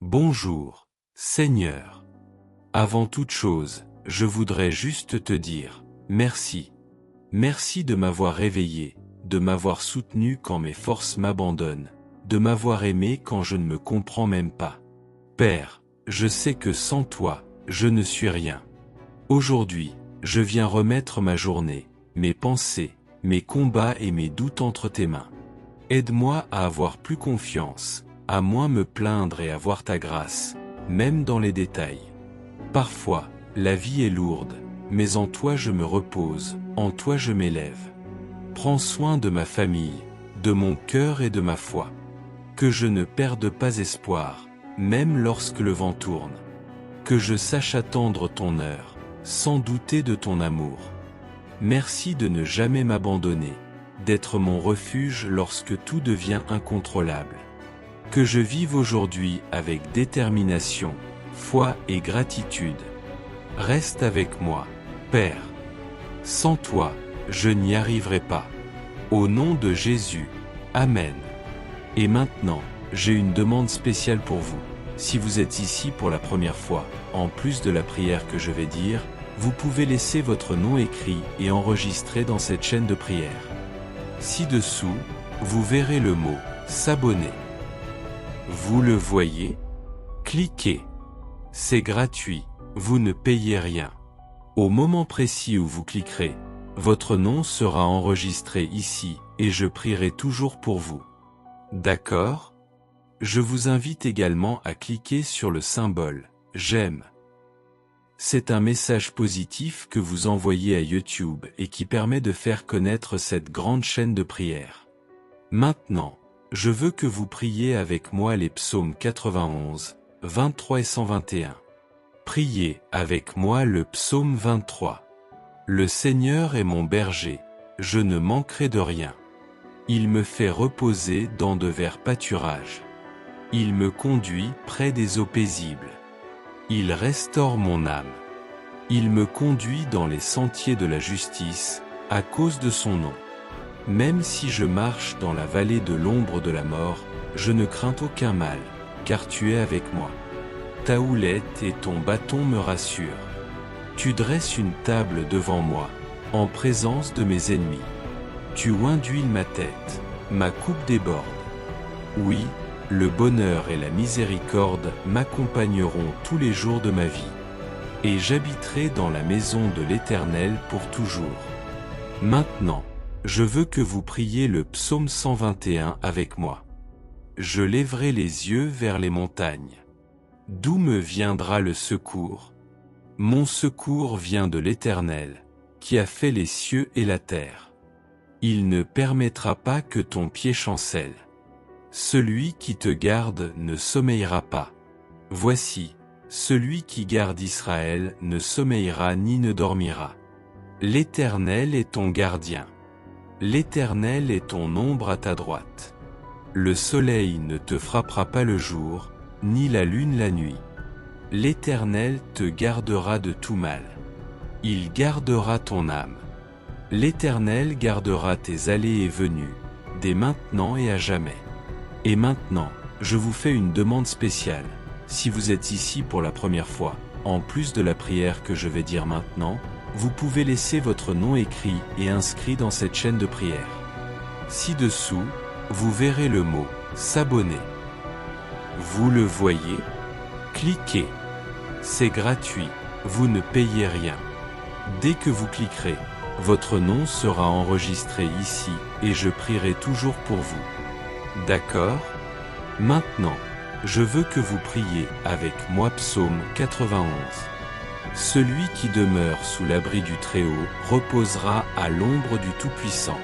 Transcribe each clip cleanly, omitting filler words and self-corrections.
Bonjour, Seigneur. Avant toute chose, je voudrais juste te dire, merci. Merci de m'avoir réveillé, de m'avoir soutenu quand mes forces m'abandonnent, de m'avoir aimé quand je ne me comprends même pas. Père, je sais que sans toi, je ne suis rien. Aujourd'hui, je viens remettre ma journée, mes pensées, mes combats et mes doutes entre tes mains. Aide-moi à avoir plus confiance, à moins me plaindre et à voir ta grâce, même dans les détails. Parfois, la vie est lourde, mais en toi je me repose, en toi je m'élève. Prends soin de ma famille, de mon cœur et de ma foi. Que je ne perde pas espoir, même lorsque le vent tourne. Que je sache attendre ton heure, sans douter de ton amour. Merci de ne jamais m'abandonner, d'être mon refuge lorsque tout devient incontrôlable. Que je vive aujourd'hui avec détermination, foi et gratitude. Reste avec moi, Père. Sans toi, je n'y arriverai pas. Au nom de Jésus, Amen. Et maintenant, j'ai une demande spéciale pour vous. Si vous êtes ici pour la première fois, en plus de la prière que je vais dire, vous pouvez laisser votre nom écrit et enregistré dans cette chaîne de prière. Ci-dessous, vous verrez le mot « S'abonner ». Vous le voyez? Cliquez. C'est gratuit, vous ne payez rien. Au moment précis où vous cliquerez, votre nom sera enregistré ici et je prierai toujours pour vous. D'accord? Je vous invite également à cliquer sur le symbole « J'aime ». C'est un message positif que vous envoyez à YouTube et qui permet de faire connaître cette grande chaîne de prière. Maintenant, je veux que vous priez avec moi les psaumes 91, 23 et 121. Priez avec moi le psaume 23. Le Seigneur est mon berger, je ne manquerai de rien. Il me fait reposer dans de verts pâturages. Il me conduit près des eaux paisibles. Il restaure mon âme. Il me conduit dans les sentiers de la justice, à cause de son nom. Même si je marche dans la vallée de l'ombre de la mort, je ne crains aucun mal, car tu es avec moi. Ta houlette et ton bâton me rassurent. Tu dresses une table devant moi, en présence de mes ennemis. Tu oins d'huile ma tête, ma coupe déborde. Oui, le bonheur et la miséricorde m'accompagneront tous les jours de ma vie. Et j'habiterai dans la maison de l'Éternel pour toujours. Maintenant, je veux que vous priez le psaume 121 avec moi. Je lèverai les yeux vers les montagnes. D'où me viendra le secours? Mon secours vient de l'Éternel, qui a fait les cieux et la terre. Il ne permettra pas que ton pied chancelle. Celui qui te garde ne sommeillera pas. Voici, celui qui garde Israël ne sommeillera ni ne dormira. L'Éternel est ton gardien. L'Éternel est ton ombre à ta droite. Le soleil ne te frappera pas le jour, ni la lune la nuit. L'Éternel te gardera de tout mal. Il gardera ton âme. L'Éternel gardera tes allées et venues, dès maintenant et à jamais. Et maintenant, je vous fais une demande spéciale. Si vous êtes ici pour la première fois, en plus de la prière que je vais dire maintenant, vous pouvez laisser votre nom écrit et inscrit dans cette chaîne de prière. Ci-dessous, vous verrez le mot « S'abonner ». Vous le voyez? Cliquez. C'est gratuit, vous ne payez rien. Dès que vous cliquerez, votre nom sera enregistré ici et je prierai toujours pour vous. D'accord? Maintenant, je veux que vous priez avec moi psaume 91. Celui qui demeure sous l'abri du Très-Haut reposera à l'ombre du Tout-Puissant.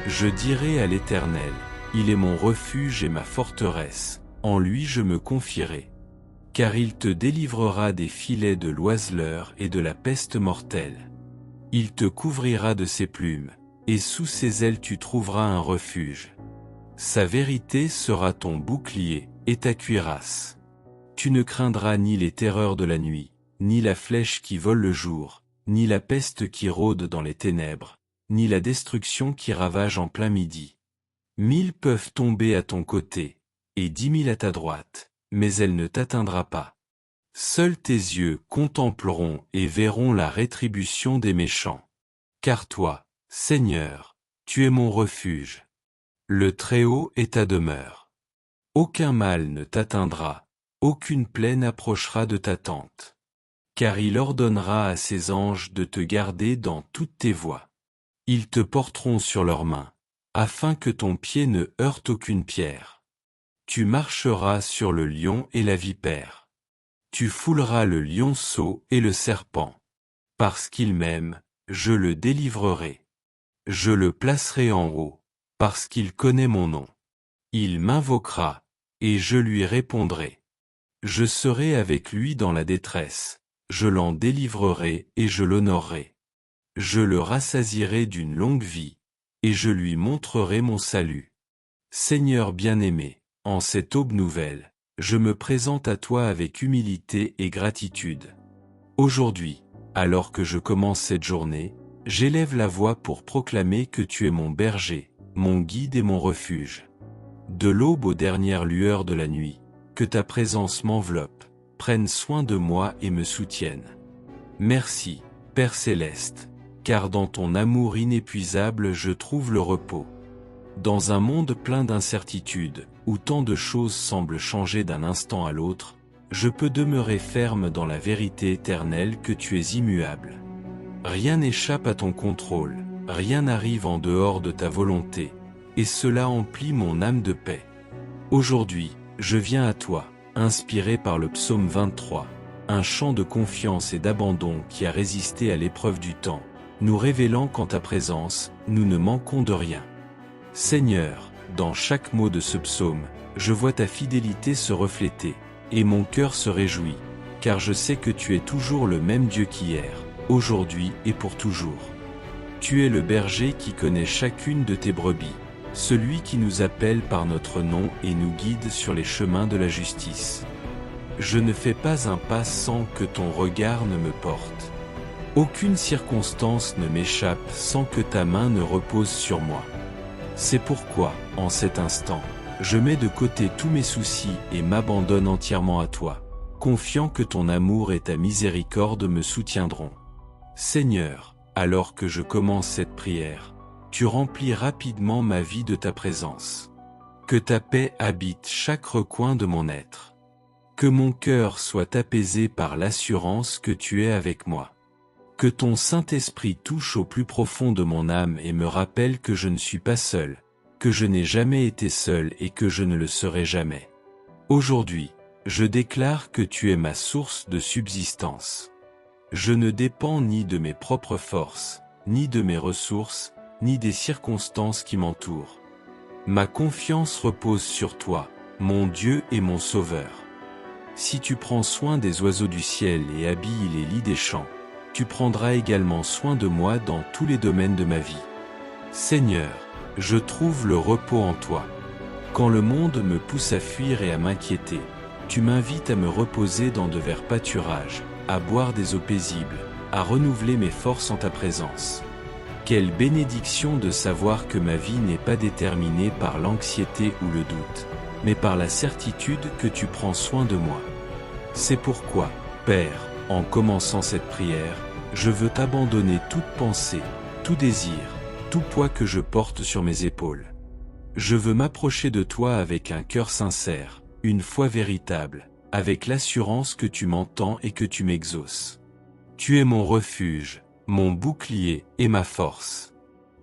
Je dirai à l'Éternel, il est mon refuge et ma forteresse, en lui je me confierai. Car il te délivrera des filets de l'oiseleur et de la peste mortelle. Il te couvrira de ses plumes, et sous ses ailes tu trouveras un refuge. Sa vérité sera ton bouclier et ta cuirasse. Tu ne craindras ni les terreurs de la nuit, ni la flèche qui vole le jour, ni la peste qui rôde dans les ténèbres, ni la destruction qui ravage en plein midi. 1000 peuvent tomber à ton côté, et 10 000 à ta droite, mais elle ne t'atteindra pas. Seuls tes yeux contempleront et verront la rétribution des méchants. Car toi, Seigneur, tu es mon refuge. Le Très-Haut est ta demeure. Aucun mal ne t'atteindra, aucune plaie n'approchera de ta tente. Car il ordonnera à ses anges de te garder dans toutes tes voies. Ils te porteront sur leurs mains, afin que ton pied ne heurte aucune pierre. Tu marcheras sur le lion et la vipère. Tu fouleras le lionceau et le serpent. Parce qu'il m'aime, je le délivrerai. Je le placerai en haut, parce qu'il connaît mon nom. Il m'invoquera, et je lui répondrai. Je serai avec lui dans la détresse, je l'en délivrerai et je l'honorerai. Je le rassasierai d'une longue vie, et je lui montrerai mon salut. Seigneur bien-aimé, en cette aube nouvelle, je me présente à toi avec humilité et gratitude. Aujourd'hui, alors que je commence cette journée, j'élève la voix pour proclamer que tu es mon berger, mon guide et mon refuge. De l'aube aux dernières lueurs de la nuit, que ta présence m'enveloppe, prenne soin de moi et me soutienne. Merci, Père Céleste, car dans ton amour inépuisable je trouve le repos. Dans un monde plein d'incertitudes, où tant de choses semblent changer d'un instant à l'autre, je peux demeurer ferme dans la vérité éternelle que tu es immuable. Rien n'échappe à ton contrôle, rien n'arrive en dehors de ta volonté, et cela emplit mon âme de paix. Aujourd'hui, je viens à toi, inspiré par le psaume 23, un chant de confiance et d'abandon qui a résisté à l'épreuve du temps, nous révélant qu'en ta présence, nous ne manquons de rien. Seigneur, dans chaque mot de ce psaume, je vois ta fidélité se refléter, et mon cœur se réjouit, car je sais que tu es toujours le même Dieu qu'hier, aujourd'hui et pour toujours. Tu es le berger qui connaît chacune de tes brebis, celui qui nous appelle par notre nom et nous guide sur les chemins de la justice. Je ne fais pas un pas sans que ton regard ne me porte. Aucune circonstance ne m'échappe sans que ta main ne repose sur moi. C'est pourquoi, en cet instant, je mets de côté tous mes soucis et m'abandonne entièrement à toi, confiant que ton amour et ta miséricorde me soutiendront. Seigneur, alors que je commence cette prière, tu remplis rapidement ma vie de ta présence. Que ta paix habite chaque recoin de mon être. Que mon cœur soit apaisé par l'assurance que tu es avec moi. Que ton Saint-Esprit touche au plus profond de mon âme et me rappelle que je ne suis pas seul, que je n'ai jamais été seul et que je ne le serai jamais. Aujourd'hui, je déclare que tu es ma source de subsistance. Je ne dépends ni de mes propres forces, ni de mes ressources, ni des circonstances qui m'entourent. Ma confiance repose sur toi, mon Dieu et mon Sauveur. Si tu prends soin des oiseaux du ciel et habilles les lits des champs, tu prendras également soin de moi dans tous les domaines de ma vie. Seigneur, je trouve le repos en toi. Quand le monde me pousse à fuir et à m'inquiéter, tu m'invites à me reposer dans de verts pâturages, à boire des eaux paisibles, à renouveler mes forces en ta présence. Quelle bénédiction de savoir que ma vie n'est pas déterminée par l'anxiété ou le doute, mais par la certitude que tu prends soin de moi. C'est pourquoi, Père, en commençant cette prière, je veux t'abandonner toute pensée, tout désir, tout poids que je porte sur mes épaules. Je veux m'approcher de toi avec un cœur sincère, une foi véritable, avec l'assurance que tu m'entends et que tu m'exauces. Tu es mon refuge, mon bouclier et ma force.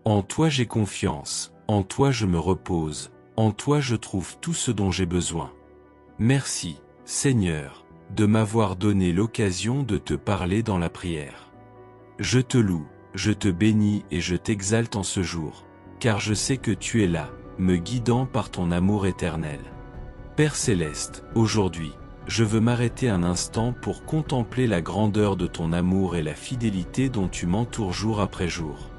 En toi j'ai confiance, en toi je me repose, en toi je trouve tout ce dont j'ai besoin. Merci, Seigneur, de m'avoir donné l'occasion de te parler dans la prière. Je te loue, je te bénis et je t'exalte en ce jour, car je sais que tu es là, me guidant par ton amour éternel. Père Céleste, aujourd'hui, je veux m'arrêter un instant pour contempler la grandeur de ton amour et la fidélité dont tu m'entoures jour après jour.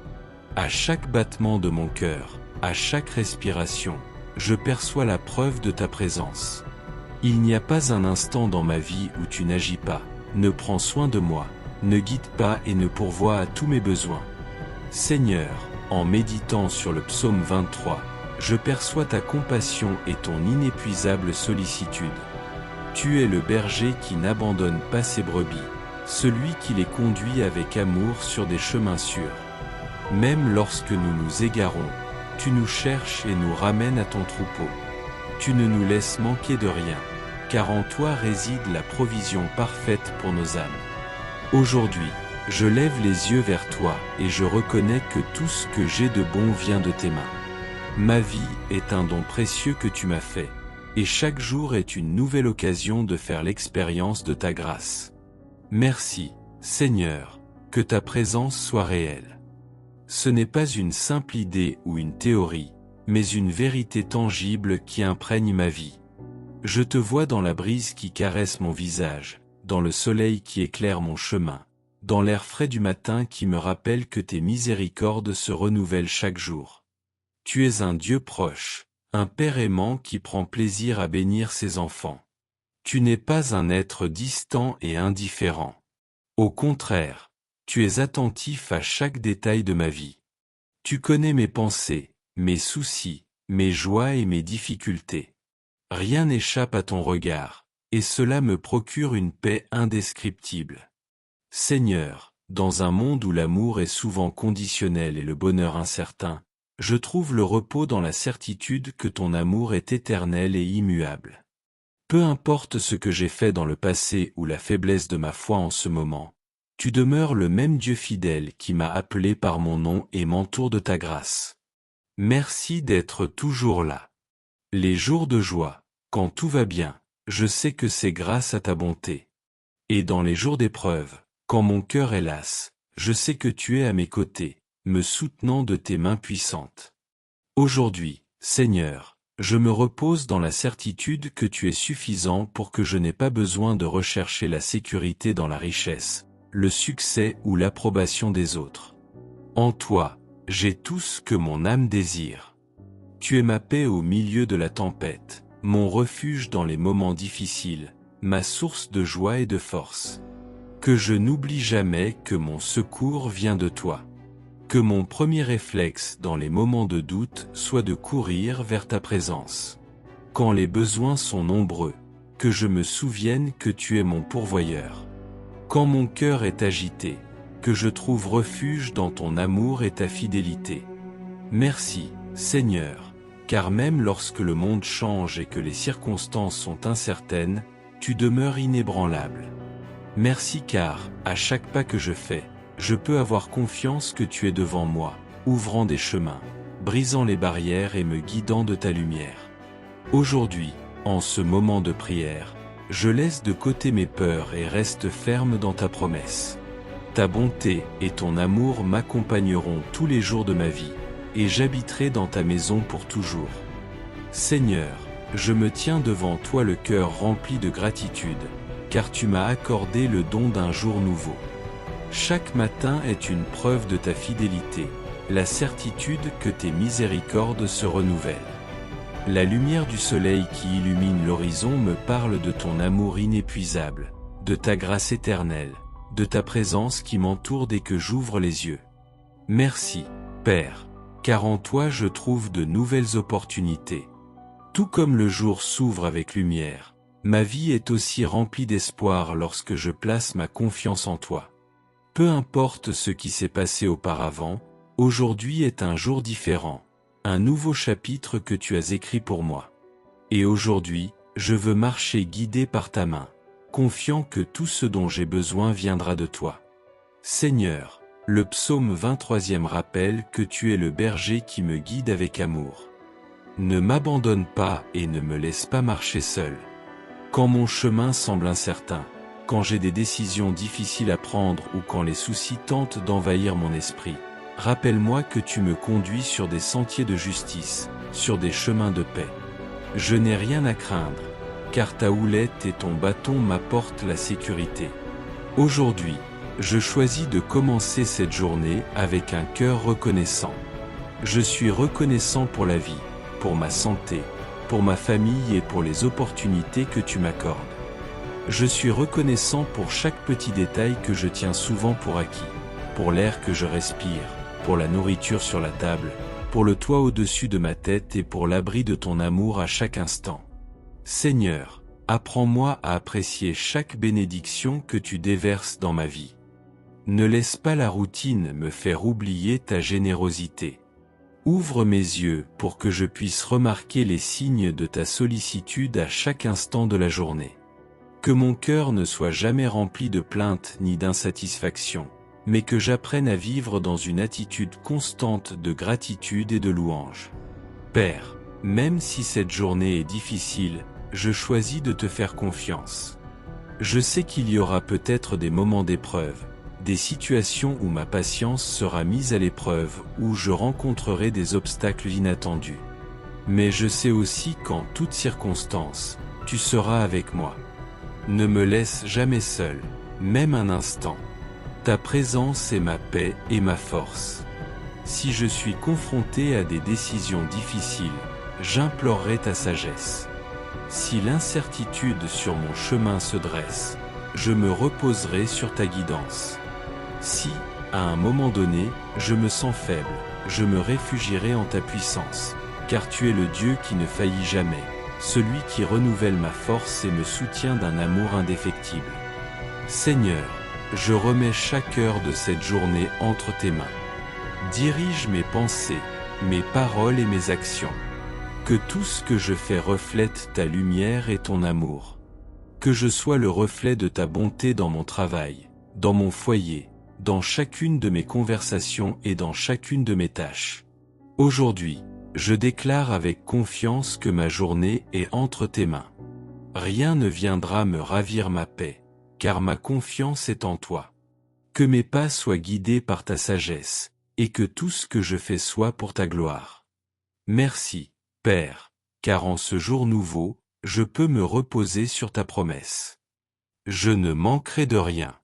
À chaque battement de mon cœur, à chaque respiration, je perçois la preuve de ta présence. Il n'y a pas un instant dans ma vie où tu n'agis pas, ne prends soin de moi, ne guide pas et ne pourvois à tous mes besoins. Seigneur, en méditant sur le psaume 23, je perçois ta compassion et ton inépuisable sollicitude. Tu es le berger qui n'abandonne pas ses brebis, celui qui les conduit avec amour sur des chemins sûrs. Même lorsque nous nous égarons, tu nous cherches et nous ramènes à ton troupeau. Tu ne nous laisses manquer de rien, car en toi réside la provision parfaite pour nos âmes. Aujourd'hui, je lève les yeux vers toi et je reconnais que tout ce que j'ai de bon vient de tes mains. Ma vie est un don précieux que tu m'as fait, et chaque jour est une nouvelle occasion de faire l'expérience de ta grâce. Merci, Seigneur, que ta présence soit réelle. Ce n'est pas une simple idée ou une théorie, mais une vérité tangible qui imprègne ma vie. Je te vois dans la brise qui caresse mon visage, dans le soleil qui éclaire mon chemin, dans l'air frais du matin qui me rappelle que tes miséricordes se renouvellent chaque jour. Tu es un Dieu proche, un Père aimant qui prend plaisir à bénir ses enfants. Tu n'es pas un être distant et indifférent. Au contraire, tu es attentif à chaque détail de ma vie. Tu connais mes pensées, mes soucis, mes joies et mes difficultés. Rien n'échappe à ton regard, et cela me procure une paix indescriptible. Seigneur, dans un monde où l'amour est souvent conditionnel et le bonheur incertain, je trouve le repos dans la certitude que ton amour est éternel et immuable. Peu importe ce que j'ai fait dans le passé ou la faiblesse de ma foi en ce moment, tu demeures le même Dieu fidèle qui m'a appelé par mon nom et m'entoure de ta grâce. Merci d'être toujours là. Les jours de joie, quand tout va bien, je sais que c'est grâce à ta bonté. Et dans les jours d'épreuve, quand mon cœur est las, je sais que tu es à mes côtés, me soutenant de tes mains puissantes. Aujourd'hui, Seigneur, je me repose dans la certitude que tu es suffisant pour que je n'ai pas besoin de rechercher la sécurité dans la richesse, le succès ou l'approbation des autres. En toi, j'ai tout ce que mon âme désire. Tu es ma paix au milieu de la tempête, mon refuge dans les moments difficiles, ma source de joie et de force. Que je n'oublie jamais que mon secours vient de toi. Que mon premier réflexe dans les moments de doute soit de courir vers ta présence. Quand les besoins sont nombreux, que je me souvienne que tu es mon pourvoyeur. Quand mon cœur est agité, que je trouve refuge dans ton amour et ta fidélité. Merci, Seigneur, car même lorsque le monde change et que les circonstances sont incertaines, tu demeures inébranlable. Merci car, à chaque pas que je fais, je peux avoir confiance que tu es devant moi, ouvrant des chemins, brisant les barrières et me guidant de ta lumière. Aujourd'hui, en ce moment de prière, je laisse de côté mes peurs et reste ferme dans ta promesse. Ta bonté et ton amour m'accompagneront tous les jours de ma vie, et j'habiterai dans ta maison pour toujours. Seigneur, je me tiens devant toi le cœur rempli de gratitude, car tu m'as accordé le don d'un jour nouveau. Chaque matin est une preuve de ta fidélité, la certitude que tes miséricordes se renouvellent. La lumière du soleil qui illumine l'horizon me parle de ton amour inépuisable, de ta grâce éternelle, de ta présence qui m'entoure dès que j'ouvre les yeux. Merci, Père, car en toi je trouve de nouvelles opportunités. Tout comme le jour s'ouvre avec lumière, ma vie est aussi remplie d'espoir lorsque je place ma confiance en toi. Peu importe ce qui s'est passé auparavant, aujourd'hui est un jour différent, un nouveau chapitre que tu as écrit pour moi. Et aujourd'hui, je veux marcher guidé par ta main, confiant que tout ce dont j'ai besoin viendra de toi. Seigneur, le psaume 23e rappelle que tu es le berger qui me guide avec amour. Ne m'abandonne pas et ne me laisse pas marcher seul. Quand mon chemin semble incertain, quand j'ai des décisions difficiles à prendre ou quand les soucis tentent d'envahir mon esprit, rappelle-moi que tu me conduis sur des sentiers de justice, sur des chemins de paix. Je n'ai rien à craindre, car ta houlette et ton bâton m'apportent la sécurité. Aujourd'hui, je choisis de commencer cette journée avec un cœur reconnaissant. Je suis reconnaissant pour la vie, pour ma santé, pour ma famille et pour les opportunités que tu m'accordes. Je suis reconnaissant pour chaque petit détail que je tiens souvent pour acquis, pour l'air que je respire, pour la nourriture sur la table, pour le toit au-dessus de ma tête et pour l'abri de ton amour à chaque instant. Seigneur, apprends-moi à apprécier chaque bénédiction que tu déverses dans ma vie. Ne laisse pas la routine me faire oublier ta générosité. Ouvre mes yeux pour que je puisse remarquer les signes de ta sollicitude à chaque instant de la journée. Que mon cœur ne soit jamais rempli de plaintes ni d'insatisfaction, mais que j'apprenne à vivre dans une attitude constante de gratitude et de louange. Père, même si cette journée est difficile, je choisis de te faire confiance. Je sais qu'il y aura peut-être des moments d'épreuve, des situations où ma patience sera mise à l'épreuve, où je rencontrerai des obstacles inattendus. Mais je sais aussi qu'en toutes circonstances, tu seras avec moi. Ne me laisse jamais seul, même un instant. Ta présence est ma paix et ma force. Si je suis confronté à des décisions difficiles, j'implorerai ta sagesse. Si l'incertitude sur mon chemin se dresse, je me reposerai sur ta guidance. Si, à un moment donné, je me sens faible, je me réfugierai en ta puissance, car tu es le Dieu qui ne faillit jamais, celui qui renouvelle ma force et me soutient d'un amour indéfectible. Seigneur, je remets chaque heure de cette journée entre tes mains. Dirige mes pensées, mes paroles et mes actions. Que tout ce que je fais reflète ta lumière et ton amour. Que je sois le reflet de ta bonté dans mon travail, dans mon foyer, dans chacune de mes conversations et dans chacune de mes tâches. Aujourd'hui, je déclare avec confiance que ma journée est entre tes mains. Rien ne viendra me ravir ma paix, car ma confiance est en toi. Que mes pas soient guidés par ta sagesse, et que tout ce que je fais soit pour ta gloire. Merci, Père, car en ce jour nouveau, je peux me reposer sur ta promesse. Je ne manquerai de rien.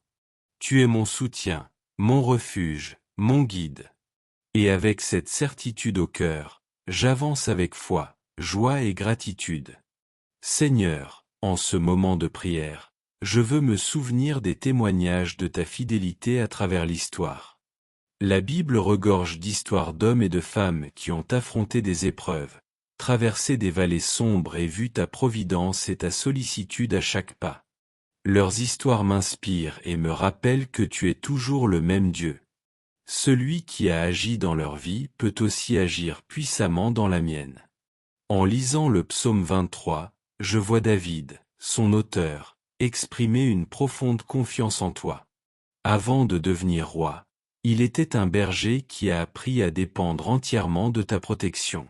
Tu es mon soutien, mon refuge, mon guide. Et avec cette certitude au cœur, j'avance avec foi, joie et gratitude. Seigneur, en ce moment de prière, je veux me souvenir des témoignages de ta fidélité à travers l'histoire. La Bible regorge d'histoires d'hommes et de femmes qui ont affronté des épreuves, traversé des vallées sombres et vu ta providence et ta sollicitude à chaque pas. Leurs histoires m'inspirent et me rappellent que tu es toujours le même Dieu. Celui qui a agi dans leur vie peut aussi agir puissamment dans la mienne. En lisant le psaume 23, je vois David, son auteur, exprimer une profonde confiance en toi. Avant de devenir roi, il était un berger qui a appris à dépendre entièrement de ta protection.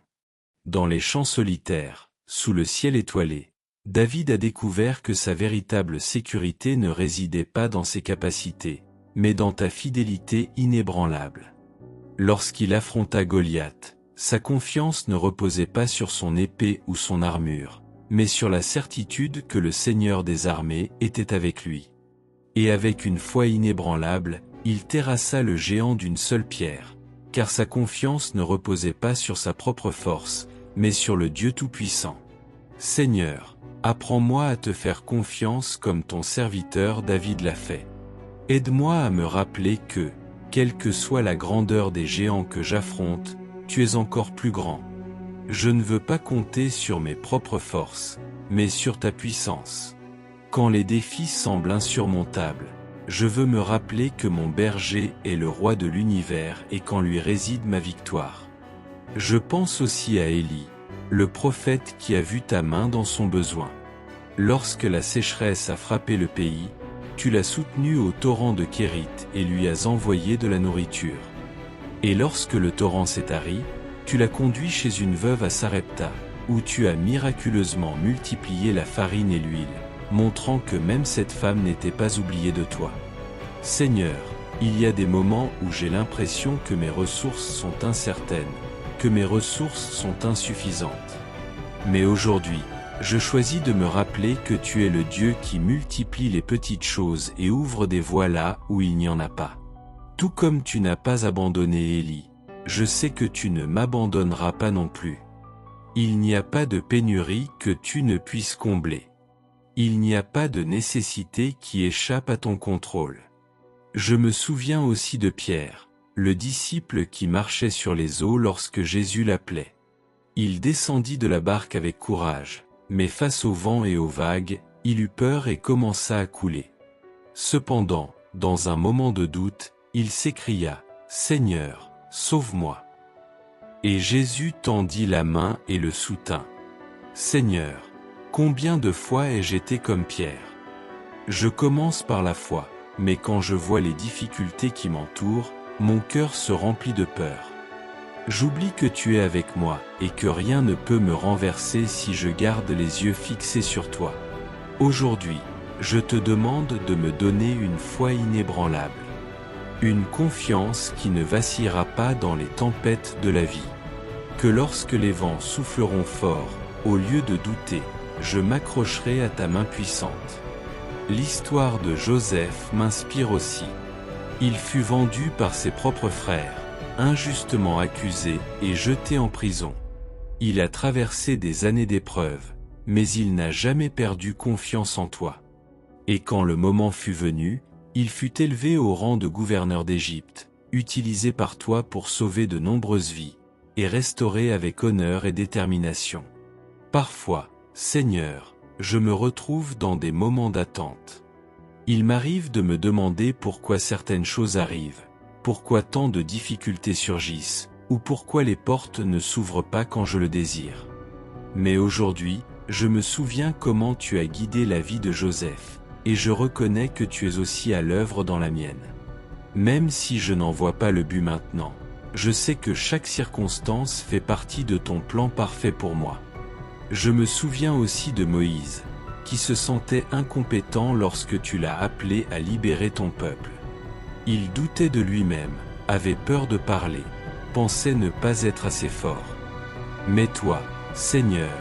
Dans les champs solitaires, sous le ciel étoilé, David a découvert que sa véritable sécurité ne résidait pas dans ses capacités, mais dans ta fidélité inébranlable. Lorsqu'il affronta Goliath, sa confiance ne reposait pas sur son épée ou son armure, mais sur la certitude que le Seigneur des armées était avec lui. Et avec une foi inébranlable, il terrassa le géant d'une seule pierre, car sa confiance ne reposait pas sur sa propre force, mais sur le Dieu Tout-Puissant. Seigneur, apprends-moi à te faire confiance comme ton serviteur David l'a fait. Aide-moi à me rappeler que, quelle que soit la grandeur des géants que j'affronte, tu es encore plus grand. Je ne veux pas compter sur mes propres forces, mais sur ta puissance. Quand les défis semblent insurmontables, je veux me rappeler que mon berger est le roi de l'univers et qu'en lui réside ma victoire. Je pense aussi à Élie, le prophète qui a vu ta main dans son besoin. Lorsque la sécheresse a frappé le pays, tu l'as soutenu au torrent de Kérit et lui as envoyé de la nourriture. Et lorsque le torrent s'est tari, tu l'as conduit chez une veuve à Sarepta, où tu as miraculeusement multiplié la farine et l'huile, montrant que même cette femme n'était pas oubliée de toi. Seigneur, il y a des moments où j'ai l'impression que mes ressources sont incertaines, que mes ressources sont insuffisantes. Mais aujourd'hui, je choisis de me rappeler que tu es le Dieu qui multiplie les petites choses et ouvre des voies là où il n'y en a pas. Tout comme tu n'as pas abandonné Élie, je sais que tu ne m'abandonneras pas non plus. Il n'y a pas de pénurie que tu ne puisses combler. Il n'y a pas de nécessité qui échappe à ton contrôle. Je me souviens aussi de Pierre, le disciple qui marchait sur les eaux lorsque Jésus l'appelait. Il descendit de la barque avec courage, mais face au vent et aux vagues, il eut peur et commença à couler. Cependant, dans un moment de doute, il s'écria, « Seigneur, sauve-moi !» Et Jésus tendit la main et le soutint. « Seigneur, combien de fois ai-je été comme Pierre? Je commence par la foi, mais quand je vois les difficultés qui m'entourent, mon cœur se remplit de peur. J'oublie que tu es avec moi, et que rien ne peut me renverser si je garde les yeux fixés sur toi. Aujourd'hui, je te demande de me donner une foi inébranlable. Une confiance qui ne vacillera pas dans les tempêtes de la vie. Que lorsque les vents souffleront fort, au lieu de douter, je m'accrocherai à ta main puissante. » L'histoire de Joseph m'inspire aussi. Il fut vendu par ses propres frères, injustement accusé et jeté en prison. Il a traversé des années d'épreuves, mais il n'a jamais perdu confiance en toi. Et quand le moment fut venu, il fut élevé au rang de gouverneur d'Égypte, utilisé par toi pour sauver de nombreuses vies, et restaurer avec honneur et détermination. Parfois, Seigneur, je me retrouve dans des moments d'attente. Il m'arrive de me demander pourquoi certaines choses arrivent, pourquoi tant de difficultés surgissent, ou pourquoi les portes ne s'ouvrent pas quand je le désire. Mais aujourd'hui, je me souviens comment tu as guidé la vie de Joseph, et je reconnais que tu es aussi à l'œuvre dans la mienne. Même si je n'en vois pas le but maintenant, je sais que chaque circonstance fait partie de ton plan parfait pour moi. Je me souviens aussi de Moïse, qui se sentait incompétent lorsque tu l'as appelé à libérer ton peuple. Il doutait de lui-même, avait peur de parler, pensait ne pas être assez fort. Mais toi, Seigneur,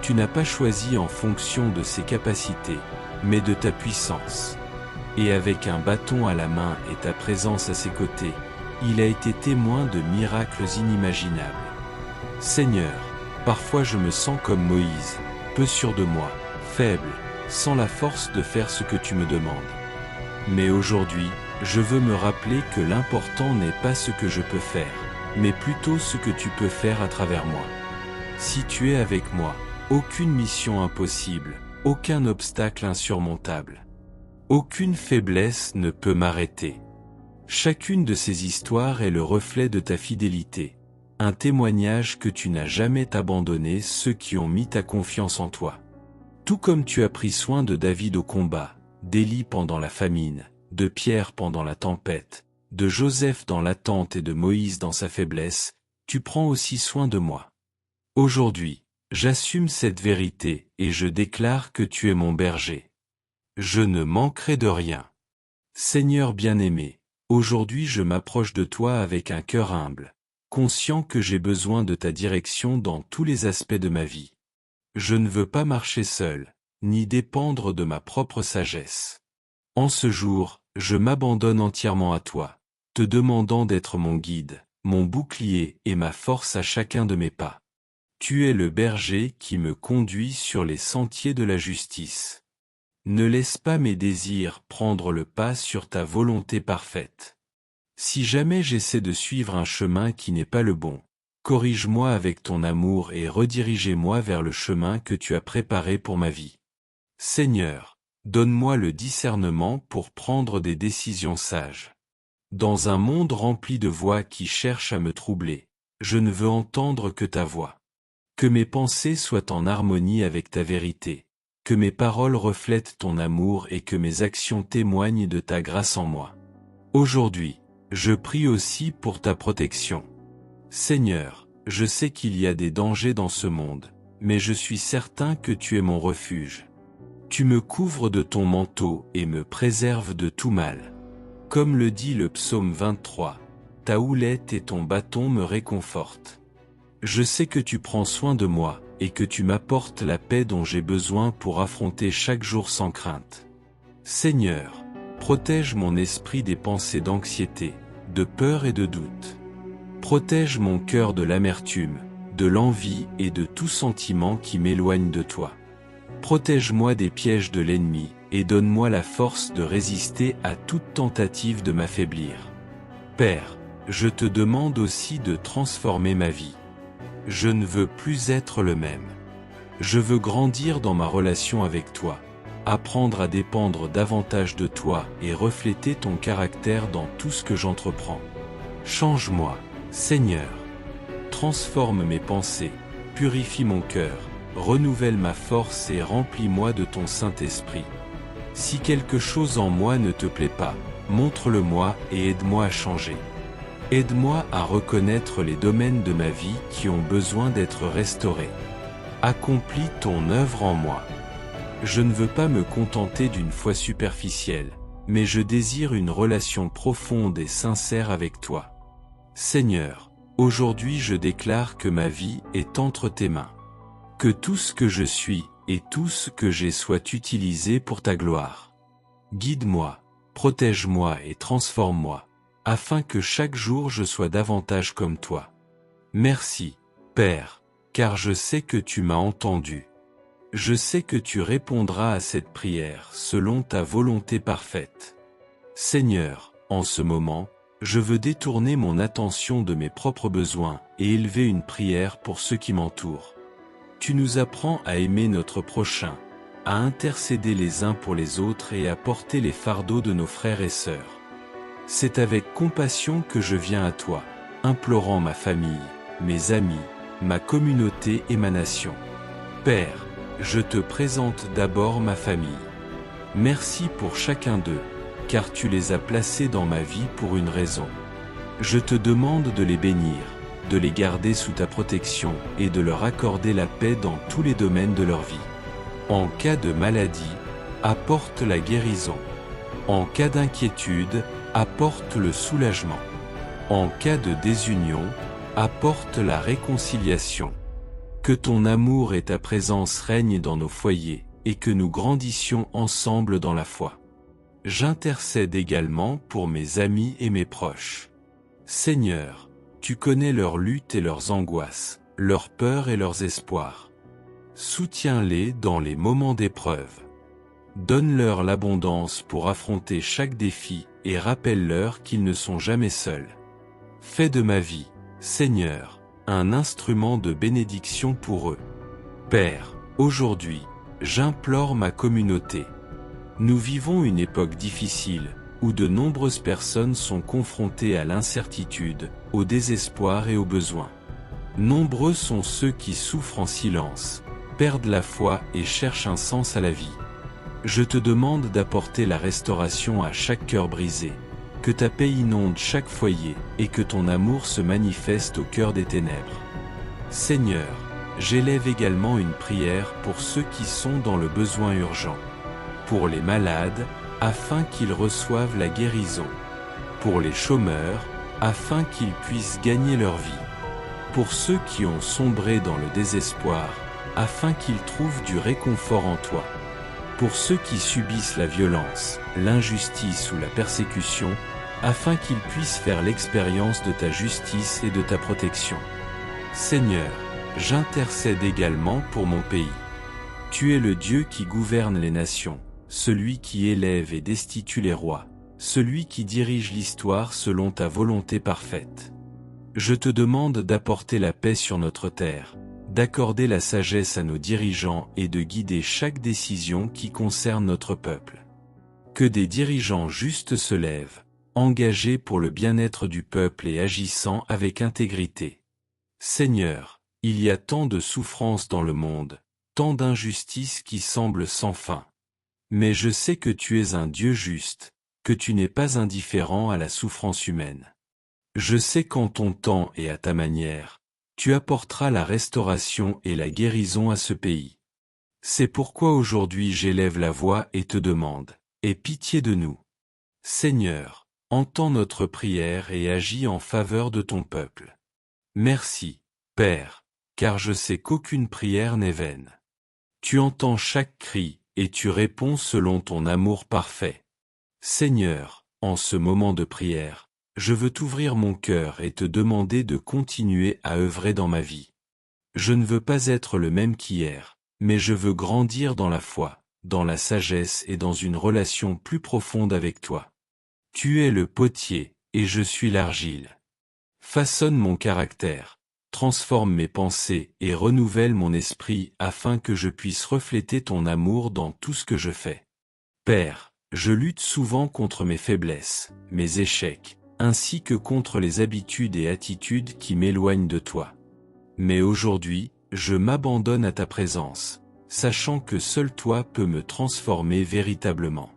tu n'as pas choisi en fonction de ses capacités, mais de ta puissance. Et avec un bâton à la main et ta présence à ses côtés, il a été témoin de miracles inimaginables. Seigneur, parfois je me sens comme Moïse, peu sûr de moi, faible, sans la force de faire ce que tu me demandes. Mais aujourd'hui, je veux me rappeler que l'important n'est pas ce que je peux faire, mais plutôt ce que tu peux faire à travers moi. Si tu es avec moi, aucune mission impossible, aucun obstacle insurmontable. Aucune faiblesse ne peut m'arrêter. Chacune de ces histoires est le reflet de ta fidélité. Un témoignage que tu n'as jamais abandonné ceux qui ont mis ta confiance en toi. Tout comme tu as pris soin de David au combat, d'Élie pendant la famine, de Pierre pendant la tempête, de Joseph dans l'attente et de Moïse dans sa faiblesse, tu prends aussi soin de moi. Aujourd'hui, j'assume cette vérité et je déclare que tu es mon berger. Je ne manquerai de rien. Seigneur bien-aimé, aujourd'hui je m'approche de toi avec un cœur humble, conscient que j'ai besoin de ta direction dans tous les aspects de ma vie. Je ne veux pas marcher seul, ni dépendre de ma propre sagesse. En ce jour, je m'abandonne entièrement à toi, te demandant d'être mon guide, mon bouclier et ma force à chacun de mes pas. Tu es le berger qui me conduit sur les sentiers de la justice. Ne laisse pas mes désirs prendre le pas sur ta volonté parfaite. Si jamais j'essaie de suivre un chemin qui n'est pas le bon, corrige-moi avec ton amour et redirigez-moi vers le chemin que tu as préparé pour ma vie. Seigneur, donne-moi le discernement pour prendre des décisions sages. Dans un monde rempli de voix qui cherchent à me troubler, je ne veux entendre que ta voix. Que mes pensées soient en harmonie avec ta vérité, que mes paroles reflètent ton amour et que mes actions témoignent de ta grâce en moi. Aujourd'hui, je prie aussi pour ta protection. Seigneur, je sais qu'il y a des dangers dans ce monde, mais je suis certain que tu es mon refuge. Tu me couvres de ton manteau et me préserves de tout mal. Comme le dit le psaume 23, ta houlette et ton bâton me réconfortent. Je sais que tu prends soin de moi et que tu m'apportes la paix dont j'ai besoin pour affronter chaque jour sans crainte. Seigneur, protège mon esprit des pensées d'anxiété, de peur et de doute. Protège mon cœur de l'amertume, de l'envie et de tout sentiment qui m'éloigne de toi. Protège-moi des pièges de l'ennemi et donne-moi la force de résister à toute tentative de m'affaiblir. Père, je te demande aussi de transformer ma vie. Je ne veux plus être le même. Je veux grandir dans ma relation avec toi, apprendre à dépendre davantage de toi et refléter ton caractère dans tout ce que j'entreprends. Change-moi, Seigneur. Transforme mes pensées, purifie mon cœur, renouvelle ma force et remplis-moi de ton Saint-Esprit. Si quelque chose en moi ne te plaît pas, montre-le-moi et aide-moi à changer. Aide-moi à reconnaître les domaines de ma vie qui ont besoin d'être restaurés. Accomplis ton œuvre en moi. Je ne veux pas me contenter d'une foi superficielle, mais je désire une relation profonde et sincère avec toi. Seigneur, aujourd'hui je déclare que ma vie est entre tes mains. Que tout ce que je suis et tout ce que j'ai soit utilisé pour ta gloire. Guide-moi, protège-moi et transforme-moi, afin que chaque jour je sois davantage comme toi. Merci, Père, car je sais que tu m'as entendu. Je sais que tu répondras à cette prière selon ta volonté parfaite. Seigneur, en ce moment, je veux détourner mon attention de mes propres besoins et élever une prière pour ceux qui m'entourent. Tu nous apprends à aimer notre prochain, à intercéder les uns pour les autres et à porter les fardeaux de nos frères et sœurs. C'est avec compassion que je viens à toi, implorant ma famille, mes amis, ma communauté et ma nation. Père, je te présente d'abord ma famille. Merci pour chacun d'eux, car tu les as placés dans ma vie pour une raison. Je te demande de les bénir, de les garder sous ta protection et de leur accorder la paix dans tous les domaines de leur vie. En cas de maladie, apporte la guérison. En cas d'inquiétude, apporte le soulagement. En cas de désunion, apporte la réconciliation. Que ton amour et ta présence règnent dans nos foyers, et que nous grandissions ensemble dans la foi. J'intercède également pour mes amis et mes proches. Seigneur, tu connais leurs luttes et leurs angoisses, leurs peurs et leurs espoirs. Soutiens-les dans les moments d'épreuve. Donne-leur l'abondance pour affronter chaque défi et rappelle-leur qu'ils ne sont jamais seuls. Fais de ma vie, Seigneur, un instrument de bénédiction pour eux. Père, aujourd'hui, j'implore ma communauté. Nous vivons une époque difficile, où de nombreuses personnes sont confrontées à l'incertitude, au désespoir et au besoin. Nombreux sont ceux qui souffrent en silence, perdent la foi et cherchent un sens à la vie. Je te demande d'apporter la restauration à chaque cœur brisé, que ta paix inonde chaque foyer et que ton amour se manifeste au cœur des ténèbres. Seigneur, j'élève également une prière pour ceux qui sont dans le besoin urgent, pour les malades, afin qu'ils reçoivent la guérison, pour les chômeurs, afin qu'ils puissent gagner leur vie, pour ceux qui ont sombré dans le désespoir, afin qu'ils trouvent du réconfort en toi, pour ceux qui subissent la violence, l'injustice ou la persécution, afin qu'ils puissent faire l'expérience de ta justice et de ta protection. Seigneur, j'intercède également pour mon pays. Tu es le Dieu qui gouverne les nations, celui qui élève et destitue les rois, celui qui dirige l'histoire selon ta volonté parfaite. Je te demande d'apporter la paix sur notre terre, d'accorder la sagesse à nos dirigeants et de guider chaque décision qui concerne notre peuple. Que des dirigeants justes se lèvent, engagés pour le bien-être du peuple et agissant avec intégrité. Seigneur, il y a tant de souffrances dans le monde, tant d'injustices qui semblent sans fin. Mais je sais que tu es un Dieu juste, que tu n'es pas indifférent à la souffrance humaine. Je sais qu'en ton temps et à ta manière, tu apporteras la restauration et la guérison à ce pays. C'est pourquoi aujourd'hui j'élève la voix et te demande, aie pitié de nous. Seigneur, entends notre prière et agis en faveur de ton peuple. Merci, Père, car je sais qu'aucune prière n'est vaine. Tu entends chaque cri, et tu réponds selon ton amour parfait. Seigneur, en ce moment de prière, je veux t'ouvrir mon cœur et te demander de continuer à œuvrer dans ma vie. Je ne veux pas être le même qu'hier, mais je veux grandir dans la foi, dans la sagesse et dans une relation plus profonde avec toi. Tu es le potier, et je suis l'argile. Façonne mon caractère, transforme mes pensées et renouvelle mon esprit afin que je puisse refléter ton amour dans tout ce que je fais. Père, je lutte souvent contre mes faiblesses, mes échecs, ainsi que contre les habitudes et attitudes qui m'éloignent de toi. Mais aujourd'hui, je m'abandonne à ta présence, sachant que seul toi peux me transformer véritablement.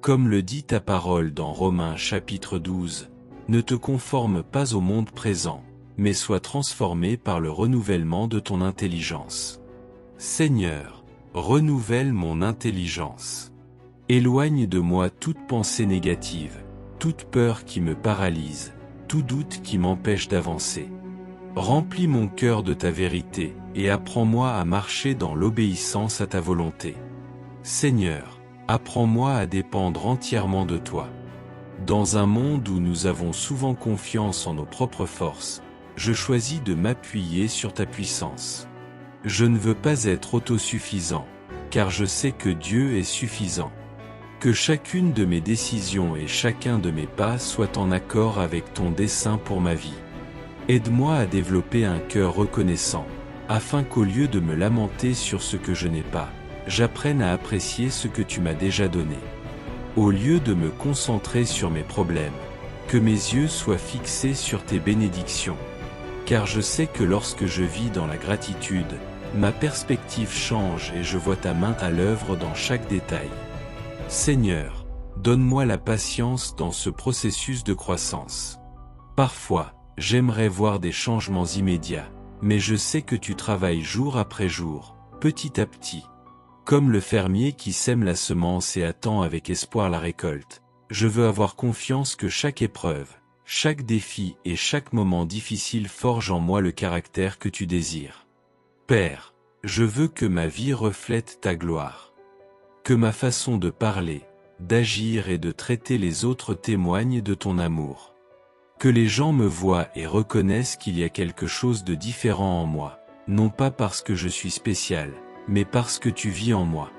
Comme le dit ta parole dans Romains chapitre 12, ne te conforme pas au monde présent, mais sois transformé par le renouvellement de ton intelligence. Seigneur, renouvelle mon intelligence. Éloigne de moi toute pensée négative, toute peur qui me paralyse, tout doute qui m'empêche d'avancer. Remplis mon cœur de ta vérité, et apprends-moi à marcher dans l'obéissance à ta volonté. Seigneur, apprends-moi à dépendre entièrement de toi. Dans un monde où nous avons souvent confiance en nos propres forces, je choisis de m'appuyer sur ta puissance. Je ne veux pas être autosuffisant, car je sais que Dieu est suffisant. Que chacune de mes décisions et chacun de mes pas soient en accord avec ton dessein pour ma vie. Aide-moi à développer un cœur reconnaissant, afin qu'au lieu de me lamenter sur ce que je n'ai pas, j'apprenne à apprécier ce que tu m'as déjà donné. Au lieu de me concentrer sur mes problèmes, que mes yeux soient fixés sur tes bénédictions. Car je sais que lorsque je vis dans la gratitude, ma perspective change et je vois ta main à l'œuvre dans chaque détail. Seigneur, donne-moi la patience dans ce processus de croissance. Parfois, j'aimerais voir des changements immédiats, mais je sais que tu travailles jour après jour, petit à petit. Comme le fermier qui sème la semence et attend avec espoir la récolte, je veux avoir confiance que chaque épreuve, chaque défi et chaque moment difficile forge en moi le caractère que tu désires. Père, je veux que ma vie reflète ta gloire. Que ma façon de parler, d'agir et de traiter les autres témoigne de ton amour. Que les gens me voient et reconnaissent qu'il y a quelque chose de différent en moi, non pas parce que je suis spécial, mais parce que tu vis en moi.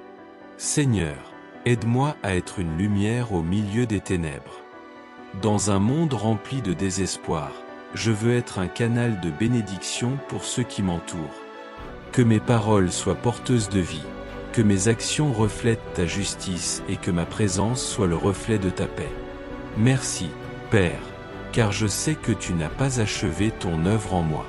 Seigneur, aide-moi à être une lumière au milieu des ténèbres. Dans un monde rempli de désespoir, je veux être un canal de bénédiction pour ceux qui m'entourent. Que mes paroles soient porteuses de vie, que mes actions reflètent ta justice et que ma présence soit le reflet de ta paix. Merci, Père, car je sais que tu n'as pas achevé ton œuvre en moi.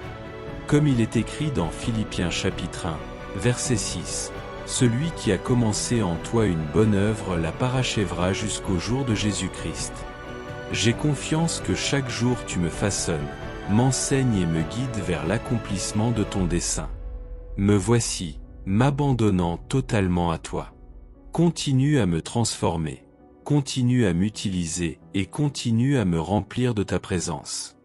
Comme il est écrit dans Philippiens chapitre 1, verset 6, « Celui qui a commencé en toi une bonne œuvre la parachèvera jusqu'au jour de Jésus-Christ. » J'ai confiance que chaque jour tu me façonnes, m'enseignes et me guides vers l'accomplissement de ton dessein. Me voici, m'abandonnant totalement à toi. Continue à me transformer, continue à m'utiliser et continue à me remplir de ta présence.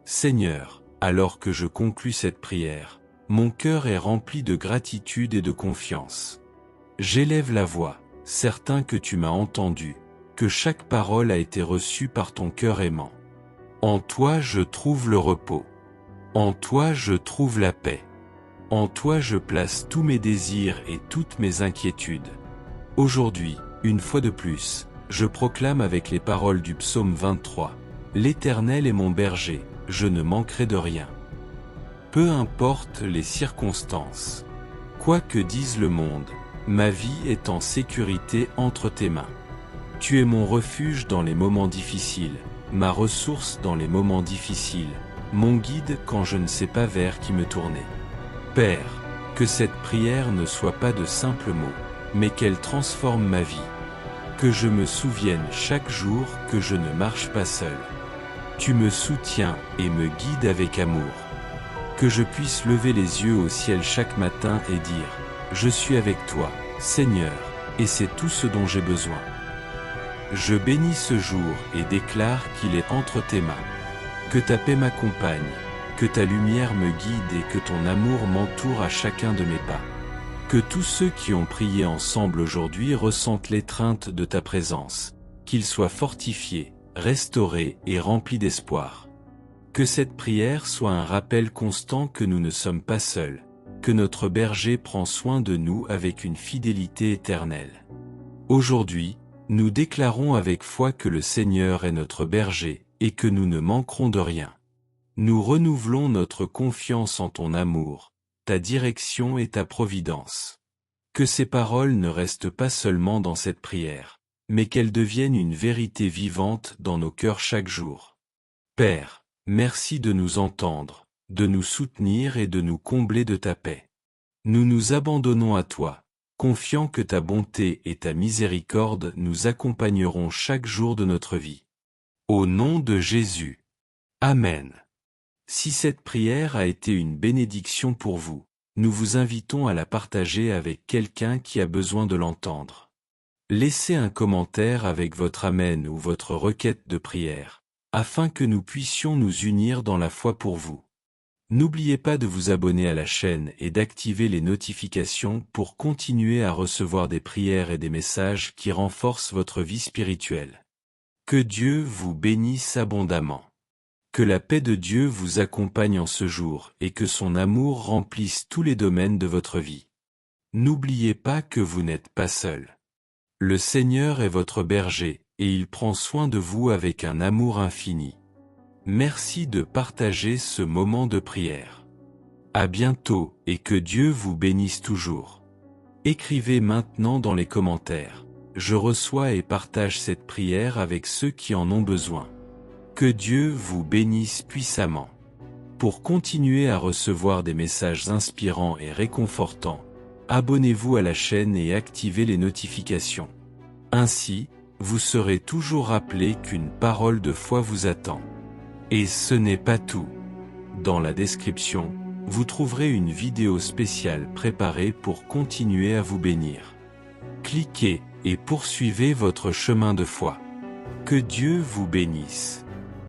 Seigneur, alors que je conclus cette prière, mon cœur est rempli de gratitude et de confiance. J'élève la voix, certain que tu m'as entendu, que chaque parole a été reçue par ton cœur aimant. En toi je trouve le repos. En toi je trouve la paix. En toi je place tous mes désirs et toutes mes inquiétudes. Aujourd'hui, une fois de plus, je proclame avec les paroles du psaume 23, « L'Éternel est mon berger, je ne manquerai de rien. » Peu importe les circonstances. Quoi que dise le monde, ma vie est en sécurité entre tes mains. Tu es mon refuge dans les moments difficiles, ma ressource dans les moments difficiles, mon guide quand je ne sais pas vers qui me tourner. Père, que cette prière ne soit pas de simples mots, mais qu'elle transforme ma vie. Que je me souvienne chaque jour que je ne marche pas seul. Tu me soutiens et me guides avec amour. Que je puisse lever les yeux au ciel chaque matin et dire « Je suis avec toi, Seigneur, et c'est tout ce dont j'ai besoin. » Je bénis ce jour et déclare qu'il est entre tes mains. Que ta paix m'accompagne, que ta lumière me guide et que ton amour m'entoure à chacun de mes pas. Que tous ceux qui ont prié ensemble aujourd'hui ressentent l'étreinte de ta présence, qu'ils soient fortifiés, restaurés et remplis d'espoir. Que cette prière soit un rappel constant que nous ne sommes pas seuls, que notre berger prend soin de nous avec une fidélité éternelle. Aujourd'hui, nous déclarons avec foi que le Seigneur est notre berger et que nous ne manquerons de rien. Nous renouvelons notre confiance en ton amour, ta direction et ta providence. Que ces paroles ne restent pas seulement dans cette prière, mais qu'elles deviennent une vérité vivante dans nos cœurs chaque jour. Père, merci de nous entendre, de nous soutenir et de nous combler de ta paix. Nous nous abandonnons à toi, confiants que ta bonté et ta miséricorde nous accompagneront chaque jour de notre vie. Au nom de Jésus. Amen. Si cette prière a été une bénédiction pour vous, nous vous invitons à la partager avec quelqu'un qui a besoin de l'entendre. Laissez un commentaire avec votre Amen ou votre requête de prière, afin que nous puissions nous unir dans la foi pour vous. N'oubliez pas de vous abonner à la chaîne et d'activer les notifications pour continuer à recevoir des prières et des messages qui renforcent votre vie spirituelle. Que Dieu vous bénisse abondamment. Que la paix de Dieu vous accompagne en ce jour et que son amour remplisse tous les domaines de votre vie. N'oubliez pas que vous n'êtes pas seul. Le Seigneur est votre berger, et il prend soin de vous avec un amour infini. Merci de partager ce moment de prière. À bientôt et que Dieu vous bénisse toujours. Écrivez maintenant dans les commentaires. Je reçois et partage cette prière avec ceux qui en ont besoin. Que Dieu vous bénisse puissamment. Pour continuer à recevoir des messages inspirants et réconfortants, abonnez-vous à la chaîne et activez les notifications. Ainsi, vous serez toujours rappelé qu'une parole de foi vous attend. Et ce n'est pas tout. Dans la description, vous trouverez une vidéo spéciale préparée pour continuer à vous bénir. Cliquez et poursuivez votre chemin de foi. Que Dieu vous bénisse.